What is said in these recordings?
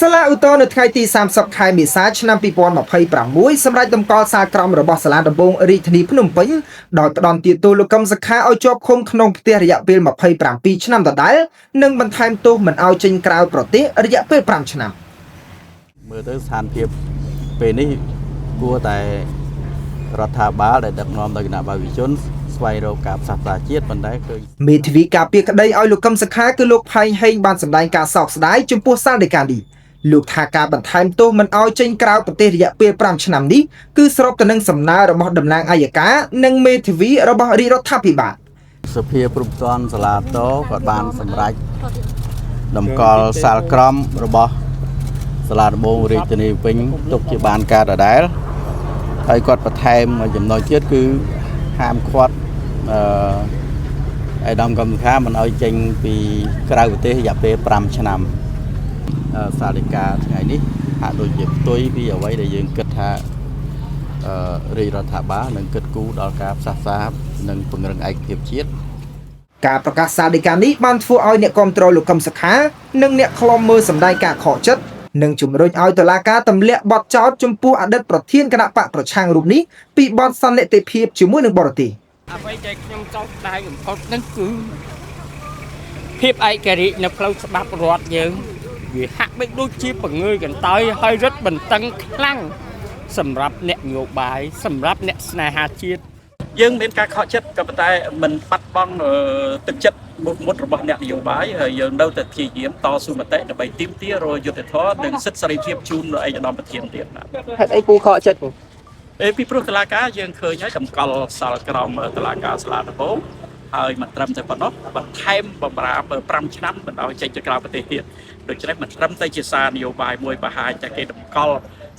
សាលាឧទ្ធរនៅថ្ងៃទី30ខែមេសាឆ្នាំ2026សម្រាប់តម្កល់សាលក្រមរបស់សាលាដំបងរាជធានីភ្នំពេញដោយផ្ដន់ទាទោសលោកកឹមសុខាឲ្យជាប់ឃុំក្នុងផ្ទះរយៈពេល27ឆ្នាំដដែលនិងបន្ថែមទោសមិនឲ្យចេញក្រៅប្រទេសរយៈពេល5ឆ្នាំមើលទៅស្ថានភាពពេលនេះគួរតែរដ្ឋាភិបាលដែលដឹកនាំដោយគណៈបព្វជិជនស្វែងរកការផ្សះផ្សាជាតិប៉ុន្តែឃើញមេធាវីការពារក្តីឲ្យលោកកឹមសុខាគឺលោកផៃហេងបានសម្ដែងការសោកស្ដាយចំពោះសាលដីកានេះលោកថាការបន្ថែមទោសមិនឲ្យចេញក្រៅប្រទេសរយៈពេល5ឆ្នាំនេះគឺស្របទៅនឹងសំណើរបស់តំណាងអัยការនិងមេធាវីរបស់រាជរដ្ឋាភិបាលសភាព្រំប្រទានសាលាតគាត់បានសម្រេចតម្កល់សាលក្រមរបស់សាលាដំបងរាជធានីភ្នំពេញទុកជាបានការដដែលហើយគាត់បន្ថែមចំណុចទៀតគឺហាមឃាត់អាយដាមកឹមសុខាមិនឲ្យចេញពីក្រៅប្រទេសរយៈពេល5ឆ្នាំសាលដីកាថ្ងៃនេះហាក់ដូចជាផ្ទុយពីអ្វីដែលយើងគិតថារាជរដ្ឋាភិបាលនឹងគិតគូរដល់ការផ្សះផ្សានិងពង្រឹងឯកភាពជាតិការប្រកាសសាលដីកានេះបានធ្វើឲ្យអ្នកគាំទ្រលោកកឹមសុខានិងអ្នកខ្លំមើលសម្ដែងការខកចិត្តនិងជំរុញឲ្យតុលាការទម្លាក់បទចោទចំពោះអតីតប្រធានគណៈបកប្រឆាំងរូបនេះពីបទសន្តិភាពជាមួយនឹងបរទេសអ្វីដែលខ្ញុំចង់ស្ដាយបំផុតនោះគឺភាពឯករាជ្យនៅផ្លូវច្បាប់រដ្ឋយើងវាហាក់បីដូចជាបង្ងើយកន្តើយហើយរឹតបន្តឹងខ្លាំងសម្រាប់អ្នកនយោបាយសម្រាប់អ្នកស្នេហាជាតិយើងមានការខកចិត្តក៏ប៉ុន្តែមិនបាត់បង់ទឹកចិត្តមុតរបស់អ្នកនយោបាយហើយយើងនៅតែព្យាយាមតស៊ូមតិដើម្បីទាមទាររយុត្តិធម៌និងសិទ្ធិសេរីភាពជូនឯកឧត្តមប្រធានទៀតណាហេតុអីពូខកចិត្តពីព្រោះតុលាការយើងឃើញហើយតម្កល់សាលក្រមតុលាការសាលាដំបងហើយមិនត្រឹមតែប៉ុណ្ណោះបន្ថែមបម្រើ5ឆ្នាំមិនឲ្យចេញទៅក្រៅប្រទេសទៀតដូច្នេះមិនត្រឹមតែជាសារនយោបាយមួយបង្ហាញតែគេតម្កល់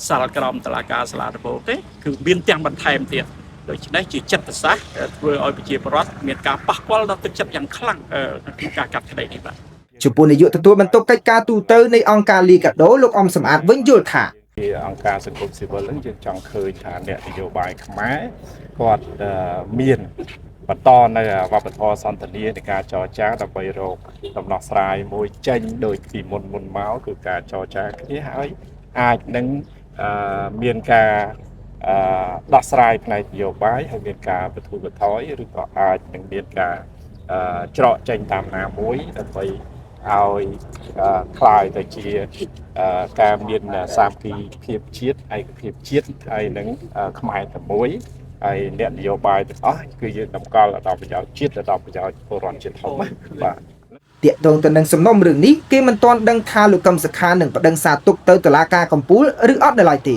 សាលក្រមតុលាការសាលាដំបងទេគឺមានទាំងបន្ថែមទៀតដូច្នេះជាចិត្តសាស្ត្រធ្វើឲ្យប្រជាពលរដ្ឋមានការប៉ះពាល់ដល់ទឹកចិត្តយ៉ាងខ្លាំងក្នុងការកាត់ក្តីនេះបាទចំពោះនាយកទទួលបន្ទុកកិច្ចការទូតនៃអង្គការលីកាដូលោកអំសំអាតវិញយល់ថាជាអង្គការសង្គមស៊ីវិលហ្នឹងយើងចង់ឃើញថាអ្នកនយោបាយខ្មែរគាត់មានបន្តនៅវប្បធម៌សន្តានានៃការចរចាដើម្បីរកដំណោះស្រាយមួយចេញដោយពីមុនមកគឺការចរចាគ្នាហើយអាចនឹងមានការដោះស្រាយផ្នែកនយោបាយហើយមានការបទូលបន្ថយឬក៏អាចនឹងមានការច្រកចេញតាមណាមួយដើម្បីឲ្យคล้ายទៅជាការមានសាមគ្គីភាពជាតិឯកភាពជាតិហើយនឹងខ្មែរតែមួយហើយអ្នកនយោបាយទាំងអស់គឺយើងតម្កល់ដល់ប្រយោជន៍ជាតិដល់ប្រយោជន៍ពលរដ្ឋជាធំបាទទាក់ទងទៅនឹងសំណុំរឿងនេះគេមិនទាន់ដឹងថាលោកកឹមសុខានឹងប្តឹងសារទុកទៅតុលាការកំពូលឬអត់នៅឡើយទេ